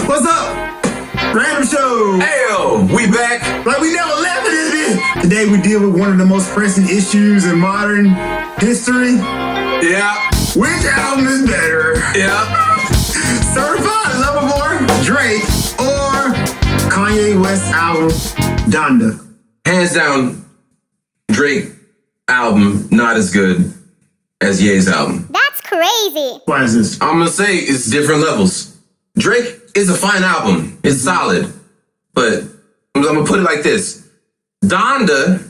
What's up? Random Show. Heyo, we back. Like we never left it, is it? Today we deal with one of the most pressing issues in modern history. Yeah. Which album is better? Yeah. Certified Lover Boy, Drake, or Kanye West album, Donda? Hands down, Drake album not as good as Ye's album. That's crazy. Why is this? I'm gonna say it's different levels. Drake is a fine album. It's solid. But I'm gonna put it like this. Donda,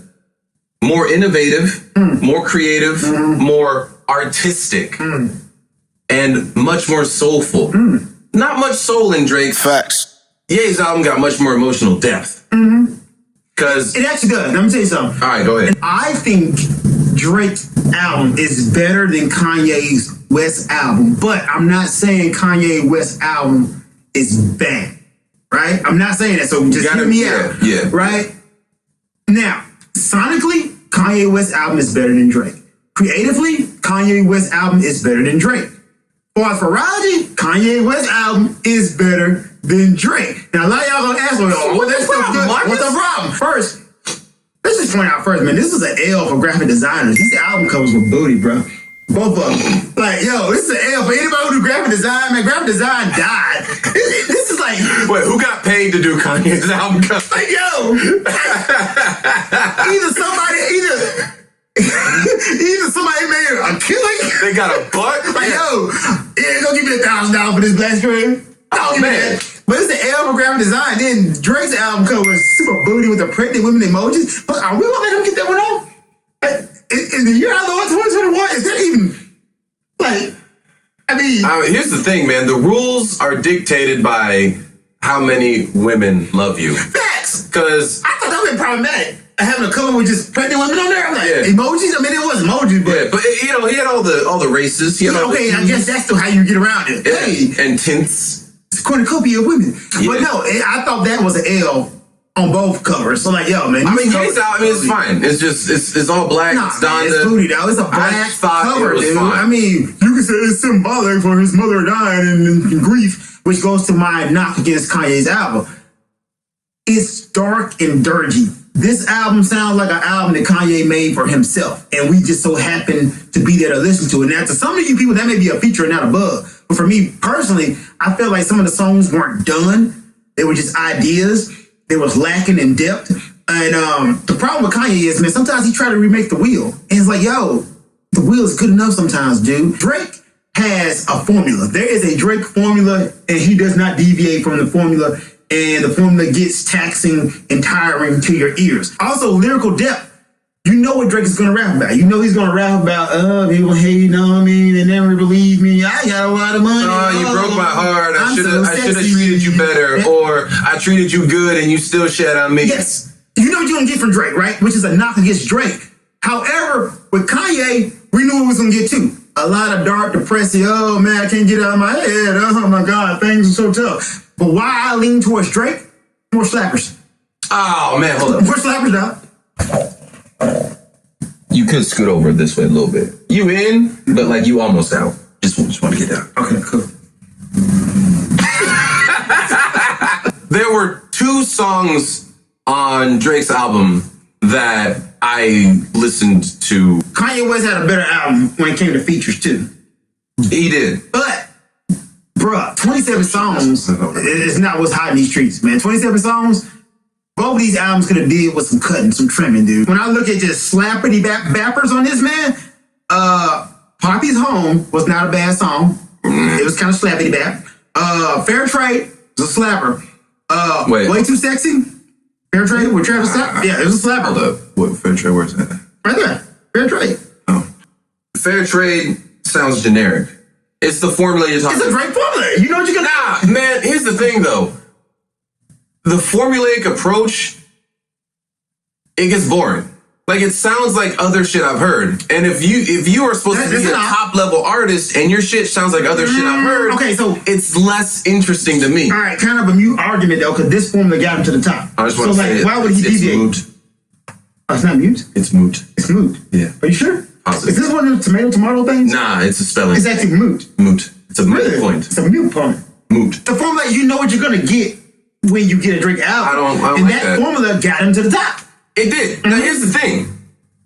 more innovative, more creative, more artistic, and much more soulful. Not much soul in Drake. Facts. Ye's album got much more emotional depth. Because It actually does. Let me tell you something. all right, go ahead. I think Drake's album is better than Kanye's West album, but I'm not saying Kanye West album is bad, right? I'm not saying that, so just hear me out, yeah. right? Now, sonically, Kanye West album is better than Drake. Creatively, Kanye West album is better than Drake. For variety, Kanye West album is better than Drake. Now, a lot of y'all gonna ask, well, what's the problem, Marcus? What's the problem? First, let's just point out first, man, this is an L for graphic designers. These album covers with booty, bro. Both of them. Like, yo, this is an L for anybody who do graphic design, man. Graphic design died. This is like, Wait, who got paid to do Kanye's album cover? like, yo, either somebody made a killing. They got a butt? Like, yo, yeah, go give me $1,000 for this black screen. Oh, man. But it's the L for graphic design. Then Drake's album cover is super booty with the pregnant women emojis. But are we gonna let him get that one off? In the year I Lord 2021, is that even like? I mean, Here's the thing, man. The rules are dictated by how many women love you. facts. Because I thought that would be problematic. Having a cover with just pregnant women on there. I'm like, Yeah. emojis. I mean, it was emojis, but yeah, but he had all the races. He had all okay, the I guess that's still how you get around it. yeah, Hey, and tints. it's a cornucopia of women. Yeah. But no, I thought that was an L on both covers. So like, yo, man. I mean, these Ye's covers- album is fine. It's just it's all black. Nah, it's man, it's Donda. booty though. It's a black thought cover, it was dude. fine. I mean, you can say it's symbolic for his mother dying in grief, which goes to my knock against Kanye's album. It's dark and dirty. This album sounds like an album that Kanye made for himself, and we just so happen to be there to listen to it. Now, to some of you people, that may be a feature and not a bug. But for me personally, I feel like some of the songs weren't done. They were just ideas. They was lacking in depth. And the problem with Kanye is, man, sometimes he try to remake the wheel. And it's like, yo, the wheel is good enough sometimes, dude. Drake has a formula. There is a Drake formula, and he does not deviate from the formula. And the formula gets taxing and tiring to your ears. Also, lyrical depth. You know what Drake is going to rap about. You know he's going to rap about, people hating on me. They never believe me. I got a lot of money. Oh, you broke my heart. I I'm should so have sexy. treated you better, Yeah. or I treated you good and you still shed on me. Yes. You know what you're going to get from Drake, right? Which is a knock against Drake. However, with Kanye, we knew what we was going to get too. A lot of dark, depressing, oh man, I can't get out of my head. Oh my God, things are so tough. But why I lean towards Drake? More slappers. Oh man, hold up. More slappers now. You could scoot over this way a little bit. You in, but like you almost out. Just want to get down. Okay, cool. There were two songs on Drake's album that I listened to. Kanye West had a better album when it came to features too. He did. But, bruh, 27 songs is not what's hot in these streets, man. 27 songs, both of these albums could have did with some cutting, some trimming, dude. When I look at just slappity bappers on this, man, Poppy's Home was not a bad song. It was kind of slappity bap. Fair Trade was a slapper. Wait. Way Too Sexy, Fair Trade with Travis Scott. Yeah, it was a slapper. Hold up. What Fair Trade? Where's that? Right there, Fair Trade. Oh. Fair Trade sounds generic. It's the formula you're talking It's a about. Drake formula. You know what you're gonna. Nah, man, here's the thing though. The formulaic approach, it gets boring. Like it sounds like other shit I've heard. And if you are supposed to be a top level artist and your shit sounds like other shit I've heard, Okay, so it's less interesting to me. all right, kind of a mute argument though, because this formula got him to the top. I just want to say why would he it's deviate? moot. Oh, it's not mute. It's moot. It's moot. Yeah. Are you sure? Positive. Is this one of the tomato things? Nah, it's a spelling. It's actually moot. Moot. It's a moot Really? point. It's a mute point. moot. The formula, you know what you're gonna get when you get a Drake album. I don't and like that. formula got him to the top. It did. Now here's the thing.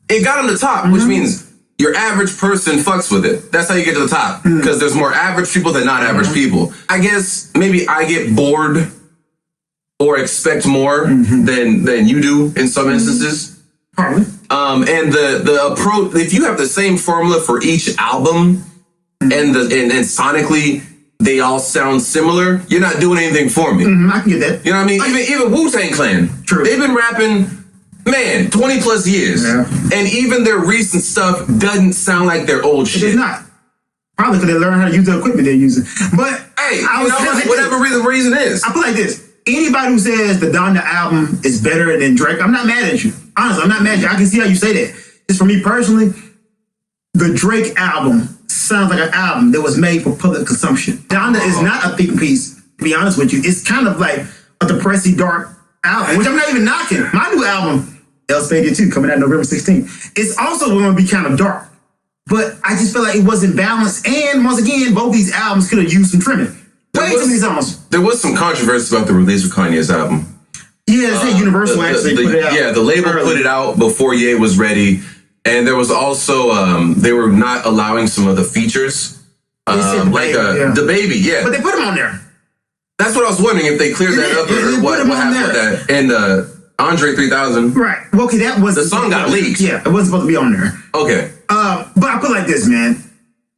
It got on the top, which means your average person fucks with it. That's how you get to the top. Because there's more average people than not average people. I guess maybe I get bored or expect more than you do in some instances. Probably. And the approach, if you have the same formula for each album and sonically they all sound similar, you're not doing anything for me. I can get that. You know what I mean? Even Wu-Tang Clan. True. They've been rapping, man, 20 plus years. Yeah. And even their recent stuff doesn't sound like their old It shit. is not. Probably because they learned how to use the equipment they're using. But Hey, I was like, whatever the reason is. I feel like this. Anybody who says the Donda album is better than Drake, I'm not mad at you. Honestly, I'm not mad at you. I can see how you say that. Just for me personally, the Drake album sounds like an album that was made for public consumption. Donda is not a think piece, to be honest with you. It's kind of like a depressing, dark album, which I'm not even knocking. My new album, El Stadia 2, coming out November 16th, it's also going to be kind of dark. But I just feel like it wasn't balanced. And once again, both these albums could have used some trimming. Way too many songs. There was some controversy about the release of Kanye's album. Yeah, they say Universal actually put it out. Yeah, the label early. put it out before Ye was ready. And there was also, they were not allowing some of the features. said the Like baby, yeah. the baby, yeah. But they put them on there. That's what I was wondering, if they cleared that up Yeah, they or put what them on happened with there. that. And Andre 3000. Right. Well, okay, that was The song got leaked. Yeah, it wasn't supposed to be on there. Okay. But I put it like this, man.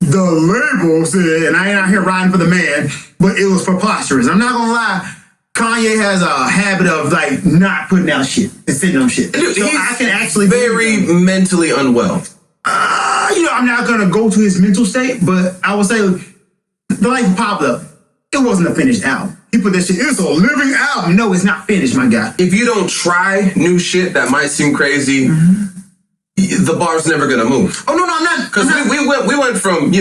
The label said, and I ain't out here riding for the man, but it was preposterous. I'm not gonna lie. Kanye has a habit of like not putting out shit and sitting on shit. Dude, so he's I can actually very mentally unwell. I'm not gonna go to his mental state, but I would say the Life of Pablo, it wasn't a finished album. He put that shit, it's a living album. No, it's not finished, my guy. If you don't try new shit that might seem crazy, the bar's never gonna move. Oh no, I'm not. Because we went from,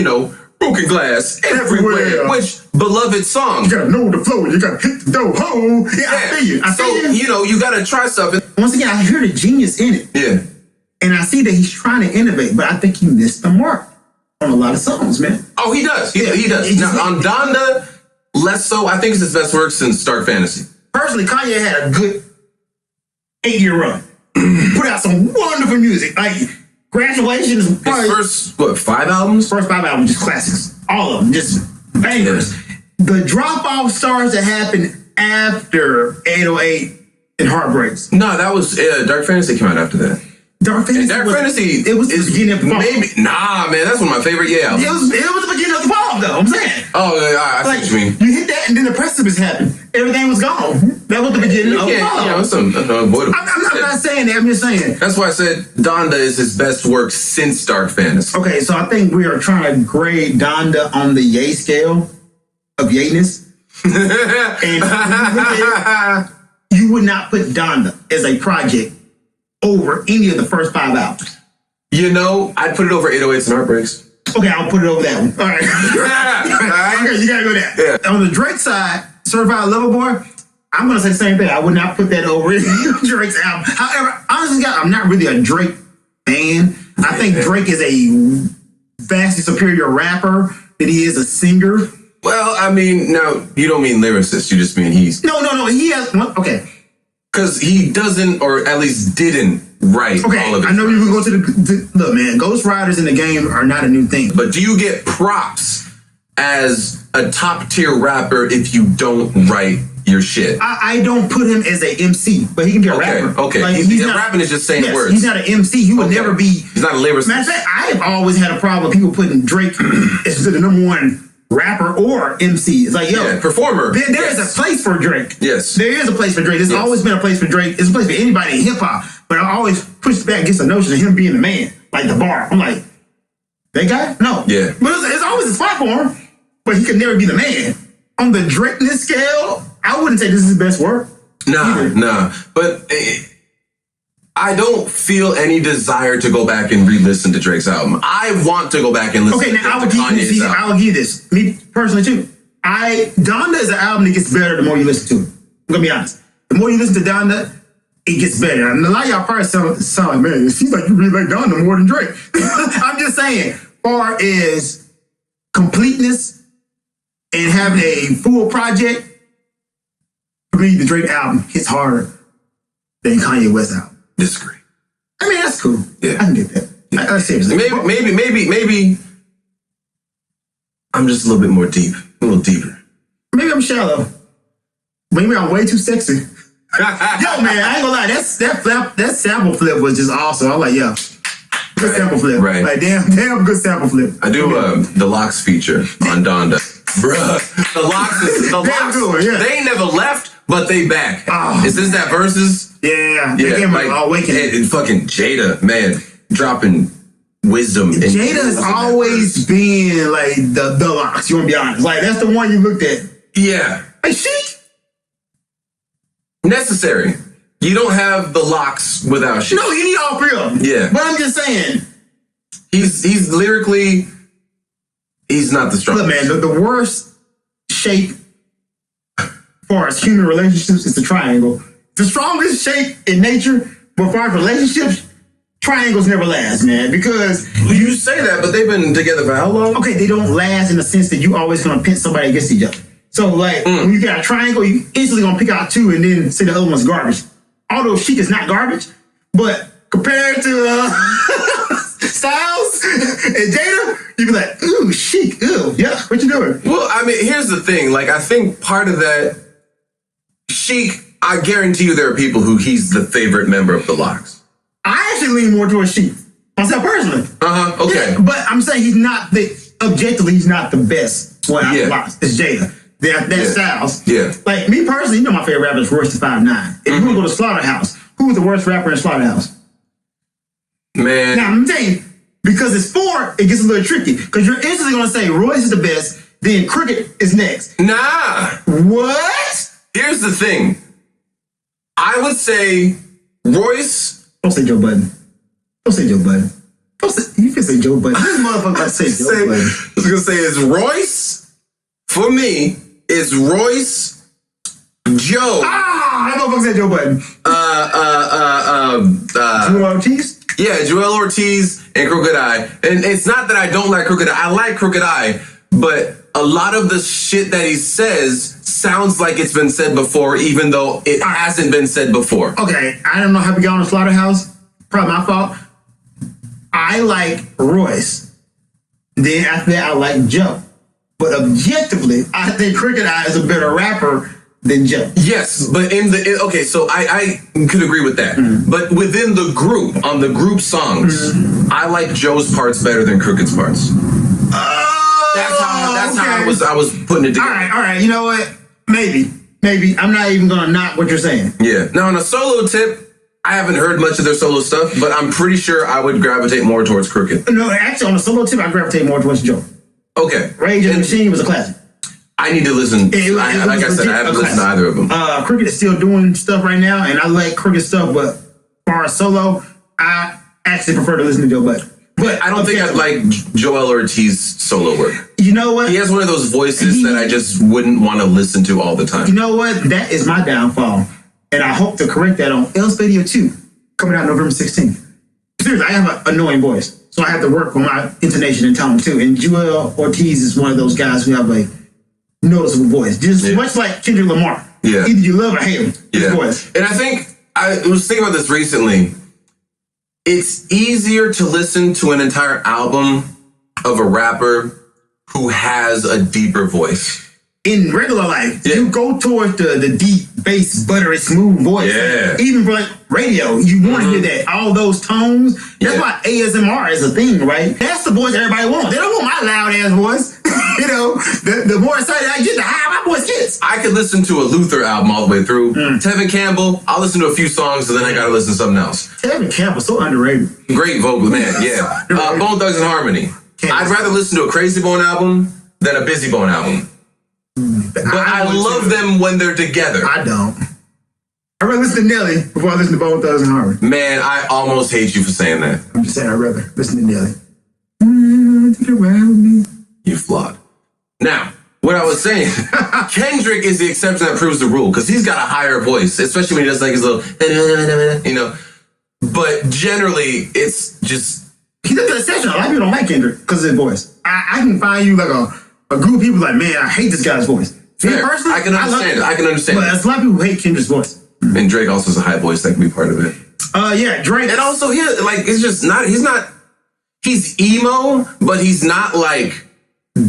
broken glass everywhere, Everywhere. which beloved song. You gotta know the flow, you gotta hit the dough hole. Yeah, I feel you. I So, feel you. you gotta try something. Once again, I hear the genius in it. Yeah. And I see that he's trying to innovate, but I think he missed the mark on a lot of songs, man. Oh, he does. He does. He just- Now, on Donda, less so. I think it's his best work since Dark Fantasy. Personally, Kanye had a good 8-year run. Put out some wonderful music. Like, Graduation is probably His first, 5 albums? first 5 albums, just classics. All of them, just bangers. The drop-off stars that happened after 808 and Heartbreaks. No, that was Dark Fantasy came out after that. Dark Fantasy. Dark was, Fantasy It was the beginning of the fall. maybe man, that's one of my favorite albums. It was the beginning of the fall, though. I'm saying. Oh, I see Like, what you mean. you hit that, and then the precipice happened. Everything was gone. That was the beginning of the fall. It's unavoidable. I'm not saying that. I'm just saying. That's why I said Donda is his best work since Dark Fantasy. Okay, so I think we are trying to grade Donda on the Ye scale of Ye-ness. And you would not put Donda as a project over any of the first 5 albums. I'd put it over 808s and Heartbreaks. Okay, I'll put it over that one. All right. Okay, you gotta go there. Yeah. On the Drake side, Certified Lover Boy, I'm gonna say the same thing. I would not put that over Drake's album. However, honestly, I'm not really a Drake fan. I think Drake is a vastly superior rapper than he is a singer. Well, I mean, now, you don't mean lyricist. You just mean he's... No. He has... Okay. Because he doesn't, or at least didn't, write Okay, all of it. I know you would go to look, man, Ghost Riders in the game are not a new thing. But do you get props as a top-tier rapper if you don't write your shit? I don't put him as a MC, but he can be a rapper. Okay. Like, He's not, rapping is just saying words. He's not an MC. He would never be... He's not a lyricist. Matter of fact, I have always had a problem with people putting Drake as the number one rapper or MC. It's like, performer. There is a place for Drake. Yes. There is a place for Drake. There's always been a place for Drake. There's a place for anybody in hip hop. But I always push back against the notion of him being the man, like the bar. I'm like, that guy? No. Yeah. But it's always a spot for him, but he could never be the man. On the Drake-ness scale, I wouldn't say this is his best work. Nah. But I don't feel any desire to go back and re-listen to Drake's album. I want to go back and listen to Kanye's album. I will give you this. Me personally too. Donda is an album that gets better the more you listen to it. I'm gonna be honest. The more you listen to Donda, it gets better. And a lot of y'all probably sound like, man, it seems like you really like Donda more than Drake. I'm just saying, far as completeness, and having a full project, for me, the Drake album hits harder than Kanye West album. Disagree. I mean, that's cool. Yeah. I can get that. Yeah. Seriously. Maybe I'm just a little bit more deep, a little deeper. Maybe I'm shallow. Maybe I'm way too sexy. Yo, man, I ain't gonna lie. That sample flip was just awesome. I'm like, yo, good sample flip. Right. Like, damn good sample flip. I do the Locks feature on Donda. Bruh, the Locks, good, yeah. they ain't never left, but they back. Oh. Is this that versus? Yeah. Yeah, They like, awakening. and fucking Jada, man, dropping wisdom. Jada has always been like the Locks. You wanna be honest? Like that's the one you looked at. Yeah. Like Sheik. Necessary. You don't have the Locks without shit. No, you need all three of them. Yeah. But I'm just saying. He's lyrically, he's not the strongest. Look, man, the worst shape far as human relationships is the triangle. The strongest shape in nature, but as far as relationships, triangles never last, man. Because You say that, but they've been together for how long? okay, they don't last in the sense that you always gonna pit somebody against each other. So like when you got a triangle, you instantly gonna pick out two and then say the other one's garbage. Although Sheik is not garbage, but compared to Styles and Jada, you be like, ooh, Sheik, ooh, yeah, what you doing? Well, I mean, here's the thing. Like, I think part of that, Sheik, I guarantee you there are people who he's the favorite member of the Locks. I actually lean more towards Sheik myself personally. Okay. Yeah, but I'm saying objectively, he's not the best one out of the Locks. It's Jada. That's Styles. Yeah. Like me personally, you know my favorite rapper is Royce the 5'9". If you want to go to Slaughterhouse, who was the worst rapper in Slaughterhouse? Man. Now I'm telling you, because it's four, it gets a little tricky. Because you're instantly gonna say Royce is the best, then Crooked is next. Nah. What? Here's the thing. I would say Royce. Don't say Joe Budden. Don't say Joe Budden. You can say Joe Budden. This motherfucker about to say Joe Budden. I was gonna say it's Royce. For me, it's Royce, Joe. That motherfucker said Joe Budden. Joel Ortiz? Yeah, Joel Ortiz and Crooked Eye. And it's not that I don't like Crooked Eye. I like Crooked Eye, but a lot of the shit that he says sounds like it's been said before, even though it hasn't been said before. Okay, I don't know how we got on the Slaughterhouse. Probably my fault. I like Royce. Then after that, I like Joe. But objectively, I think Crooked Eye is a better rapper than Joe. Yes, but okay, so I could agree with that. But within the group, on the group songs, I like Joe's parts better than Crooked's parts. That's how I was putting it together. All right. You know what? Maybe. I'm not even gonna knock what you're saying. Yeah. Now on a solo tip, I haven't heard much of their solo stuff, but I'm pretty sure I would gravitate more towards Crooked. No, actually, on a solo tip, I gravitate more towards Joe. Okay. Rage Against the Machine was a classic. I need to listen. Like I said, I haven't listened to either of them. Crooked is still doing stuff right now, and I like Crooked stuff, but as far as solo, I actually prefer to listen to Joe Budden. But I don't think I'd like Joel Ortiz's solo work. You know what? He has one of those voices that I just wouldn't want to listen to all the time. You know what? That is my downfall, and I hope to correct that on L's Video 2, coming out November 16th. Seriously, I have an annoying voice, so I have to work on my intonation and tone too. And Joel Ortiz is one of those guys who have a noticeable voice, just much like Kendrick Lamar. Yeah. Either you love or hate him. His voice. And I think I was thinking about this recently. It's easier to listen to an entire album of a rapper who has a deeper voice. In regular life, you go towards the deep, bass, buttery, smooth voice. Yeah. Even for like radio, you want to hear that, all those tones. That's why ASMR is a thing, right? That's the voice everybody wants. They don't want my loud ass voice. You know, the more excited I get, the higher my voice gets. I could listen to a Luther album all the way through. Tevin Campbell, I'll listen to a few songs and then I gotta listen to something else. Tevin Campbell's so underrated. Great vocal, man, yeah. Bone Thugs and Harmony. I'd rather listen to a Crazy Bone album than a Busy Bone album. But I love them when they're together. I don't. I'd rather listen to Nelly before I listen to Bone Thugs and Harmony. Man, I almost hate you for saying that. I'm just saying I'd rather listen to Nelly. Take it around me. You flawed. Now, what I was saying, Kendrick is the exception that proves the rule because he's got a higher voice, especially when he does like his little, you know. But generally, it's just he does the exception. A lot of people don't like Kendrick because of his voice. I can find you like a group of people like, man, I hate this guy's voice. Me Fair. personally, I can understand it. I can understand But it. there's a lot of people who hate Kendrick's voice. And Drake also has a high voice that can be part of it. Yeah, Drake. And also, it's just not, he's emo, but he's not like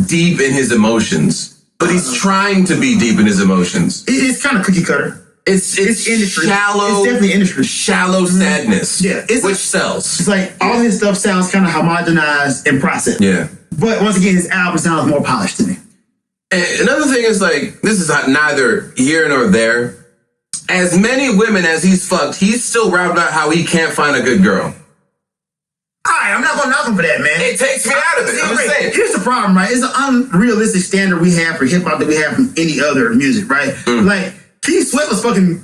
deep in his emotions. But he's trying to be deep in his emotions. It's kind of cookie cutter. It's industry. Shallow. It's definitely industry. Shallow sadness. Yeah, which sells. It's like all his stuff sounds kind of homogenized and processed. Yeah. But once again, his album sounds more polished to me. And another thing is like, this is neither here nor there. As many women as he's fucked, he's still rapping about how he can't find a good girl. Alright, I'm not gonna knock him for that, man. It takes me out of it. I'm just saying. Here's the problem, right? It's an unrealistic standard we have for hip hop that we have from any other music, right? Like Keith Sweat was fucking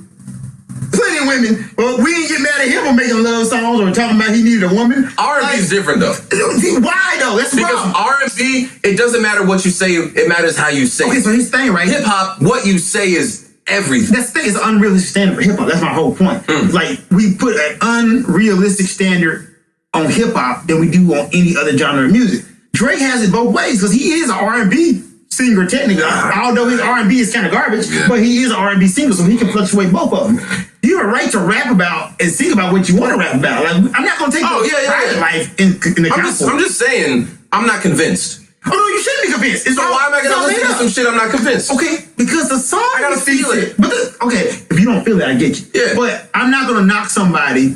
plenty of women. Well, we didn't get mad at him for making love songs or talking about he needed a woman. R&B is different though. Why though? That's the Because problem. R&B, it doesn't matter what you say, it matters how you say Okay, it. so his thing, right? Hip hop, what you say is everything. That's the thing. It's an unrealistic standard for hip hop. That's my whole point. Like we put an unrealistic standard on hip hop than we do on any other genre of music. Drake has it both ways because he is an R&B singer technically. Although his R&B is kind of garbage, but he is an R&B singer, so he can fluctuate both of them. You have a right to rap about and sing about what you want to rap about. Like, I'm not going to take your private life in the I'm just saying, I'm not convinced. Oh no, you shouldn't be convinced. So why am I going to listen to some shit I'm not convinced? Okay, because the song I gotta feel it. But okay, if you don't feel it, I get you. Yeah. But I'm not going to knock somebody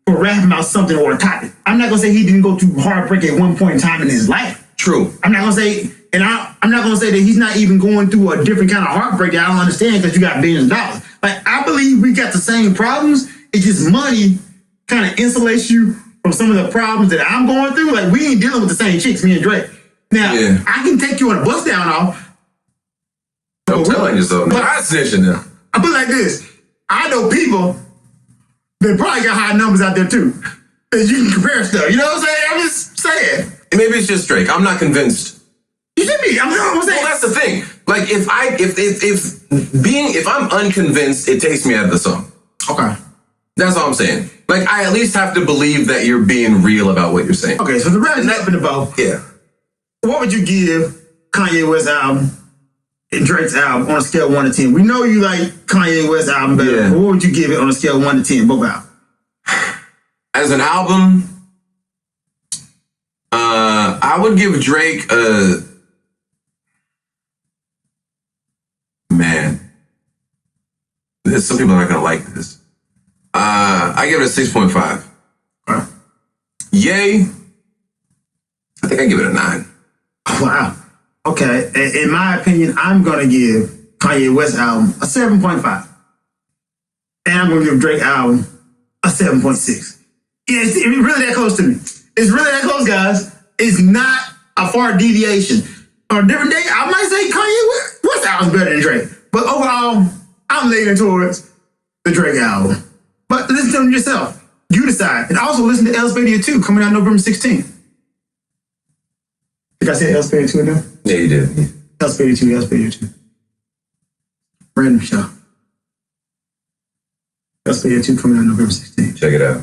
for rapping about something or a topic. I'm not going to say he didn't go through heartbreak at one point in time in his life. True. I'm not going to say, and I'm not going to say that he's not even going through a different kind of heartbreak that I don't understand because you got billions of dollars. Like, I believe we got the same problems. It's just money kind of insulates you from some of the problems that I'm going through. Like, we ain't dealing with the same chicks, me and Drake. Now, I can take you on a bus down off. I'm telling you so. But I snitching now. I put it like this. I know people that probably got high numbers out there too. That you can compare stuff. You know what I'm saying? I'm just saying. Maybe it's just Drake. I'm not convinced. You should be. I'm saying. Well, that's the thing. Like if I'm unconvinced, it takes me out of the song. Okay. That's all I'm saying. Like I at least have to believe that you're being real about what you're saying. Okay, so the rap is up in the boat. Yeah. What would you give Kanye West's album and Drake's album on a scale of 1 to 10? We know you like Kanye West's album better. Yeah. But what would you give it on a scale of 1 to 10, both albums? As an album, I would give Drake a man. Some people are not gonna like this. I give it a 6.5. Yay. I think I give it a 9. Wow. Okay. In my opinion, I'm going to give Kanye West album a 7.5. And I'm going to give Drake album a 7.6. Yeah, it's really that close to me. It's really that close, guys. It's not a far deviation. On a different day, I might say Kanye West album's better than Drake. But overall, I'm leaning towards the Drake album. But listen to them yourself. You decide. And also listen to El Spadia 2 coming out November 16th. Did I say El Spadia 2 in there? Yeah, you did. El Spadia 2, El Spadia 2. Random show. El Spadia 2 coming out November 16th. Check it out.